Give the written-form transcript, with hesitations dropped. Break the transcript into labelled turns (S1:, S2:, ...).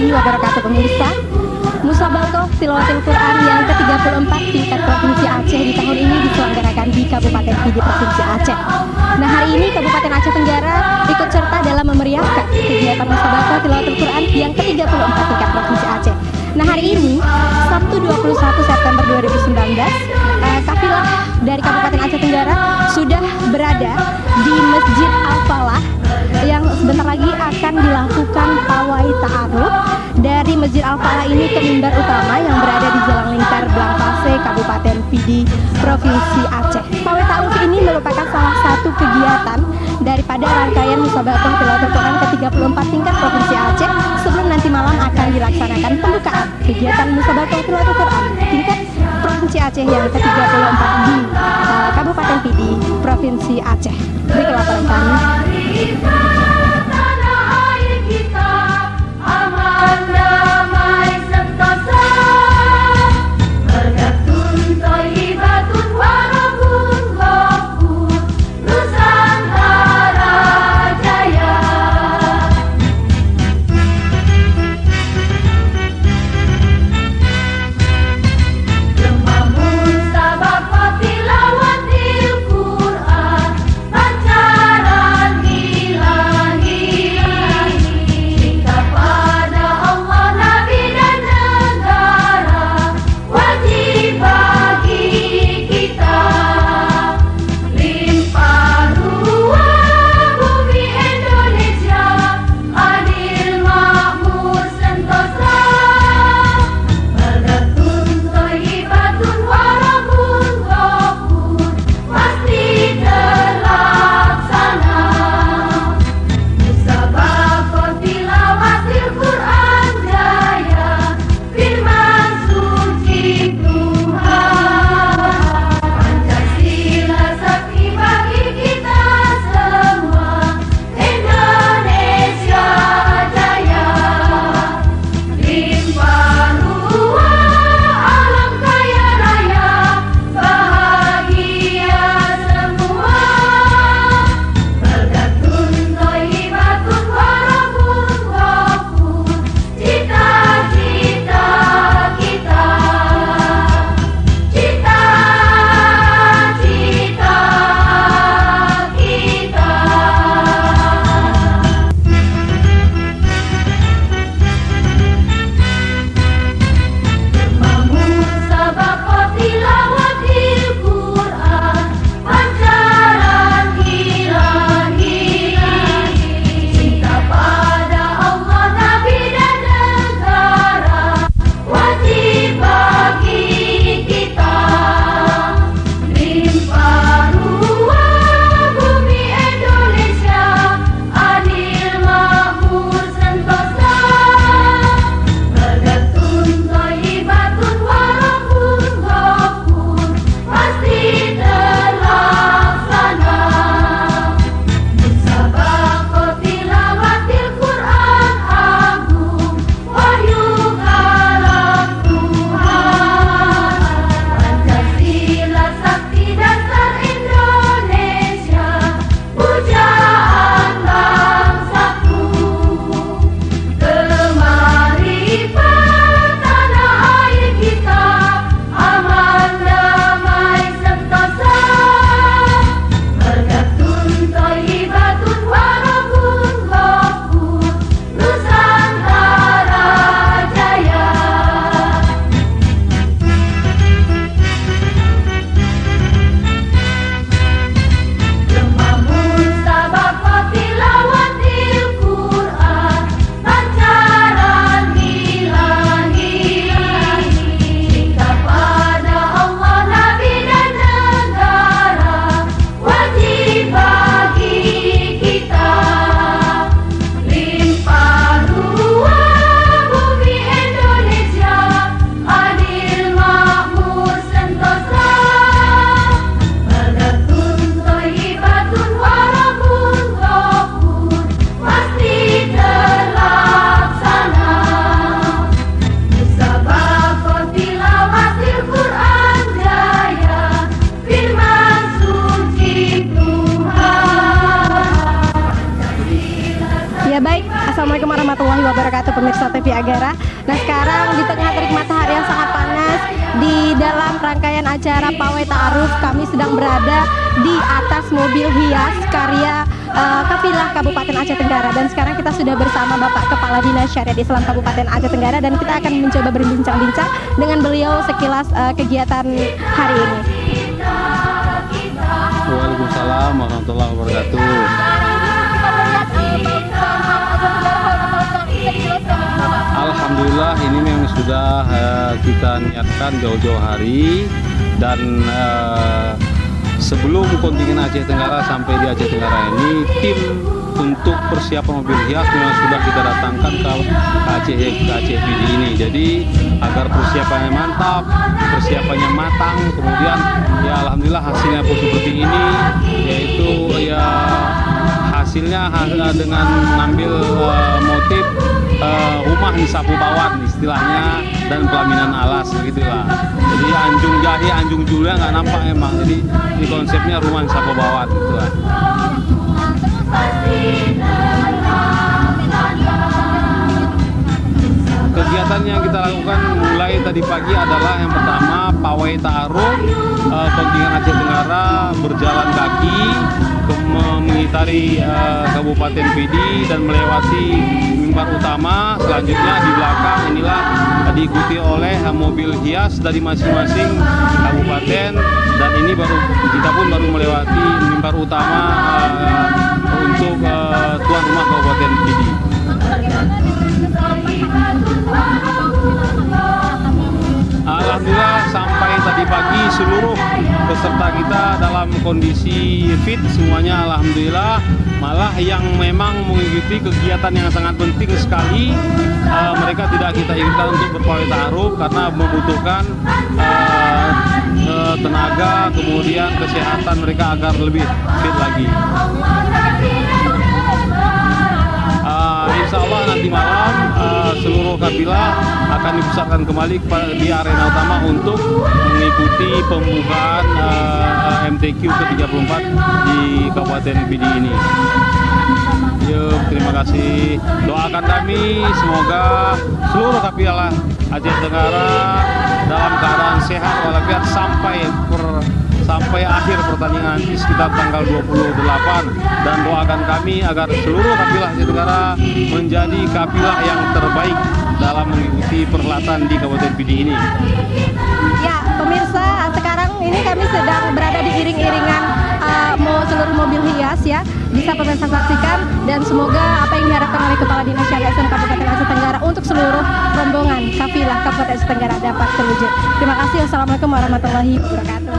S1: Wabarakatuh pemirsa, Musabaqah Tilawatil Quran yang ke-34 tingkat Provinsi Aceh di tahun ini diselenggarakan di Kabupaten Pidi, Provinsi Aceh. Nah, hari ini Kabupaten Aceh Tenggara ikut serta dalam memeriahkan kegiatan Musabaqah Tilawatil Quran yang ke-34 tingkat Provinsi Aceh. Nah, hari ini Sabtu 21 September 2019, kafilah dari Kabupaten Aceh Tenggara sudah berada di Masjid Al-Falah yang sebentar lagi akan dilakukan pawai ta'aruf dari Masjid Al-Falah ini ke mimbar utama yang berada di Jalan Lingkar Blangpase, Kabupaten Pidi, Provinsi Aceh. Pawai ta'aruf ini merupakan salah satu kegiatan daripada rangkaian Musabaqah Tilawatil Quran ke-34 tingkat Provinsi Aceh sebelum nanti malam akan dilaksanakan pembukaan kegiatan Musabaqah Tilawatil Quran tingkat Provinsi Aceh yang ke-34 di Kabupaten Pidi, Provinsi Aceh. Berikut laporan kami.
S2: Musabaqah
S1: Assalamualaikum warahmatullahi wabarakatuh pemirsa TV Agara. Nah sekarang di tengah terik matahari yang sangat panas, di dalam rangkaian acara Pawai Ta'aruf kami sedang berada di atas mobil hias karya Kafilah Kabupaten Aceh Tenggara. Dan sekarang kita sudah bersama Bapak Kepala Dinas Syariat Islam Kabupaten Aceh Tenggara, dan kita akan mencoba berbincang-bincang dengan beliau sekilas kegiatan hari ini.
S2: Waalaikumsalam warahmatullahi wabarakatuh. Alhamdulillah ini memang sudah kita niatkan jauh-jauh hari, dan sebelum kontingen Aceh Tenggara sampai di Aceh Tenggara ini, tim untuk persiapan mobil hias memang sudah kita datangkan ke Aceh PD ini. Jadi agar persiapannya mantap, persiapannya matang, kemudian ya alhamdulillah hasilnya pun seperti ini, yaitu ya hasilnya dengan mengambil motif rumah di sapu bawan istilahnya, dan pelaminan alas begitulah. Jadi anjung jahe, anjung julia nggak nampak emang. Jadi ini konsepnya rumah di sapu bawan gitulah. Kegiatan yang kita lakukan mulai tadi pagi adalah yang pertama Pawai Ta'aruf, kontingen Aceh Tenggara berjalan kaki mengitari Kabupaten PD dan melewati mimbar utama. Selanjutnya di belakang inilah diikuti oleh mobil hias dari masing-masing kabupaten, dan ini kita pun baru melewati mimbar utama untuk tuan rumah Kabupaten PD. Alhamdulillah sampai tadi pagi seluruh peserta kita dalam kondisi fit semuanya, alhamdulillah. Malah yang memang mengikuti kegiatan yang sangat penting sekali, mereka tidak kita izinkan untuk berpawai ta'aruf karena membutuhkan tenaga, kemudian kesehatan mereka agar lebih fit lagi. Insya Allah nanti malam seluruh kabilah akan dipusatkan kembali di arena utama untuk mengikuti pembukaan MTQ ke-34 di Kabupaten PD ini. Yuk, terima kasih. Doakan kami semoga seluruh kabilah Aceh Tenggara dalam keadaan sehat walafiat sampai akhir pertandingan nanti sekitar tanggal 28, dan doakan kami agar seluruh kabilah Aceh Tenggara menjadi kabilah yang terbaik dalam mengikuti perhelatan di Kabupaten PD ini.
S1: Ya, pemirsa, sekarang ini kami sedang berada di iring-iringan seluruh mobil hias ya. Bisa pemirsa saksikan, dan semoga apa yang diharapkan oleh Kepala Dinas Syariat Islam Kabupaten Aceh Tenggara untuk seluruh rombongan kafilah Kabupaten Aceh Tenggara dapat terwujud. Terima kasih. Wassalamualaikum warahmatullahi wabarakatuh.